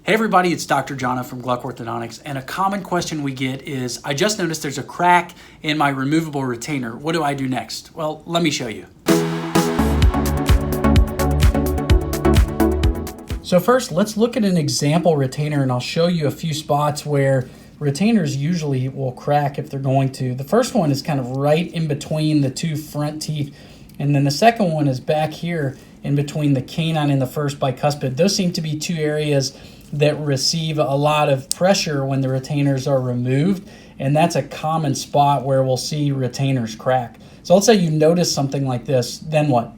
Hey everybody, it's Dr. Jono from Gluck Orthodontics, and a common question we get is, I just noticed there's a crack in my removable retainer. What do I do next? Well, let me show you. So first, let's look at an example retainer, and I'll show you a few spots where retainers usually will crack if they're going to. The first one is kind of right in between the two front teeth, and then the second one is back here in between the canine and the first bicuspid. Those seem to be two areas that receive a lot of pressure when the retainers are removed, and that's a common spot where we'll see retainers crack. So let's say you notice something like this, then what?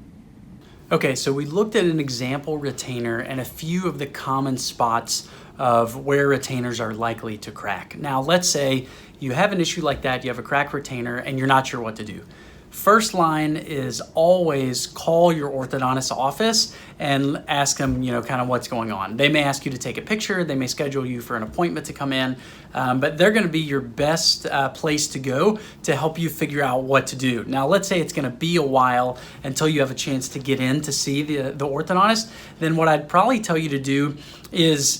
Okay, so we looked at an example retainer and a few of the common spots of where retainers are likely to crack. Now let's say you have an issue like that, you have a cracked retainer and you're not sure what to do. First line is always call your orthodontist office and ask them, kind of what's going on. They may ask you to take a picture, they may schedule you for an appointment to come in, but they're gonna be your best place to go to help you figure out what to do. Now, let's say it's gonna be a while until you have a chance to get in to see the orthodontist, then what I'd probably tell you to do is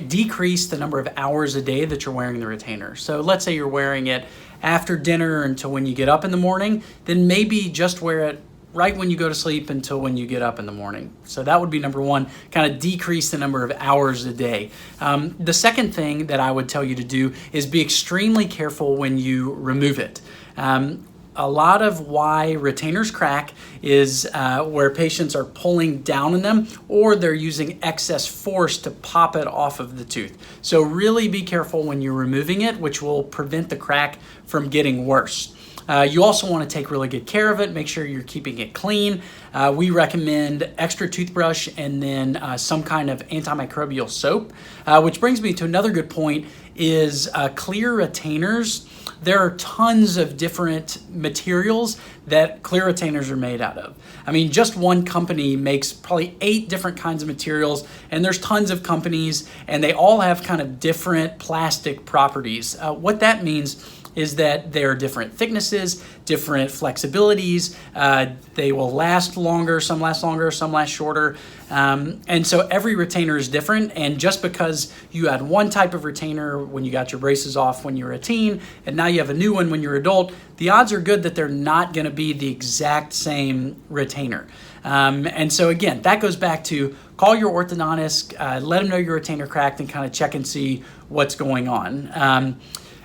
decrease the number of hours a day that you're wearing the retainer. So let's say you're wearing it after dinner until when you get up in the morning, then maybe just wear it right when you go to sleep until when you get up in the morning. So that would be number one, kind of decrease the number of hours a day. The second thing that I would tell you to do is be extremely careful when you remove it. A lot of why retainers crack is where patients are pulling down on them or they're using excess force to pop it off of the tooth. So really be careful when you're removing it, which will prevent the crack from getting worse. You also want to take really good care of it. Make sure you're keeping it clean. We recommend extra toothbrush and then some kind of antimicrobial soap, which brings me to another good point is clear retainers. There are tons of different materials that clear retainers are made out of. I mean, just one company makes probably 8 different kinds of materials, and there's tons of companies, and they all have kind of different plastic properties. What that means is that there are different thicknesses, different flexibilities. They will last longer, some last shorter. And so every retainer is different. And just because you had one type of retainer when you got your braces off when you were a teen, and now you have a new one when you're an adult, the odds are good that they're not gonna be the exact same retainer. And so again, that goes back to call your orthodontist, let them know your retainer cracked and kind of check and see what's going on.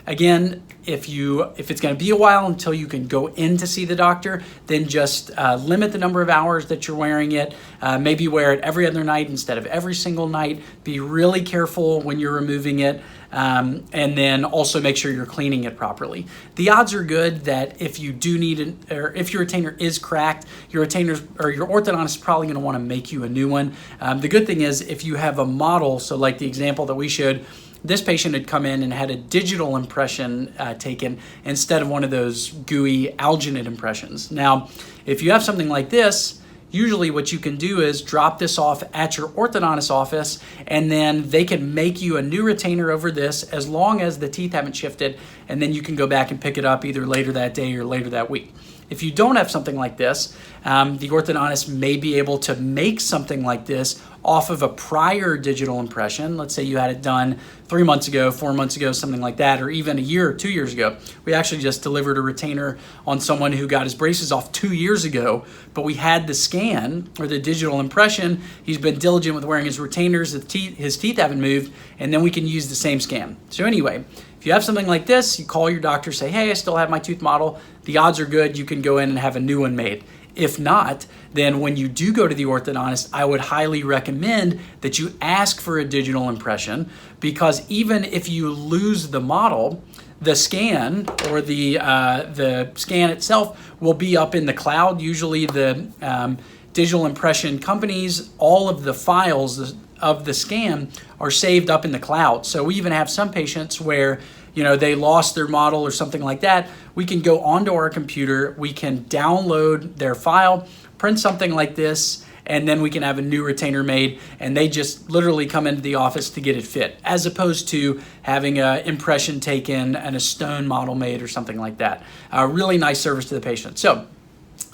Again, if it's going to be a while until you can go in to see the doctor, then just limit the number of hours that you're wearing it. Maybe wear it every other night instead of every single night. Be really careful when you're removing it. And then also make sure you're cleaning it properly. The odds are good that if you do need or if your retainer is cracked, your retainers or your orthodontist is probably going to want to make you a new one. The good thing is if you have a model, so like the example that we showed, this patient had come in and had a digital impression taken instead of one of those gooey alginate impressions. Now, if you have something like this, usually what you can do is drop this off at your orthodontist office, and then they can make you a new retainer over this as long as the teeth haven't shifted, and then you can go back and pick it up either later that day or later that week. If you don't have something like this, the orthodontist may be able to make something like this off of a prior digital impression. Let's say you had it done 3 months ago, 4 months ago, something like that, or even a year or 2 years ago. We actually just delivered a retainer on someone who got his braces off 2 years ago, but we had the scan or the digital impression. He's been diligent with wearing his retainers, his teeth haven't moved, and then we can use the same scan. So anyway, if you have something like this, you call your doctor, say, hey, I still have my tooth model. The odds are good you can go in and have a new one made. If not, then when you do go to the orthodontist, I would highly recommend that you ask for a digital impression, because even if you lose the model, the scan or the scan itself will be up in the cloud. Usually the digital impression companies, all of the files of the scan are saved up in the cloud. So we even have some patients where they lost their model or something like that. We can go onto our computer, we can download their file, print something like this, and then we can have a new retainer made, and they just literally come into the office to get it fit, as opposed to having an impression taken and a stone model made or something like that. A really nice service to the patient. So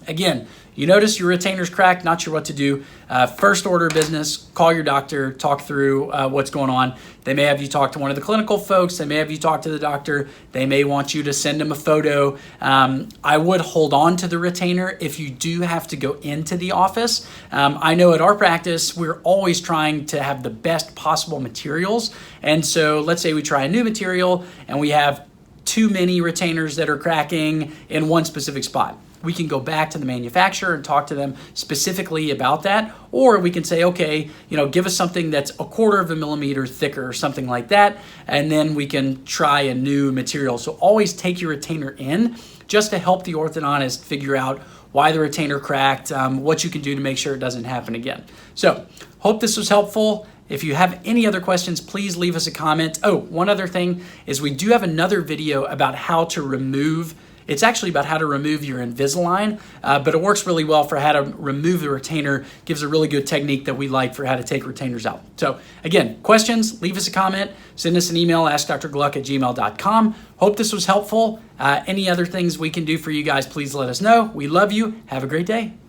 again, you notice your retainer's cracked, not sure what to do, first order of business, call your doctor, talk through what's going on. They may have you talk to one of the clinical folks. They may have you talk to the doctor. They may want you to send them a photo. I would hold on to the retainer if you do have to go into the office. I know at our practice, we're always trying to have the best possible materials. And so let's say we try a new material and we have too many retainers that are cracking in one specific spot. We can go back to the manufacturer and talk to them specifically about that. Or we can say, okay, give us something that's 1/4 of a millimeter thicker or something like that. And then we can try a new material. So always take your retainer in just to help the orthodontist figure out why the retainer cracked, what you can do to make sure it doesn't happen again. So hope this was helpful. If you have any other questions, please leave us a comment. Oh, one other thing is we do have another video about how to remove. It's actually about how to remove your Invisalign, but it works really well for how to remove the retainer, gives a really good technique that we like for how to take retainers out. So again, questions, leave us a comment, send us an email, askdrgluck@gmail.com. Hope this was helpful. Any other things we can do for you guys, please let us know. We love you. Have a great day.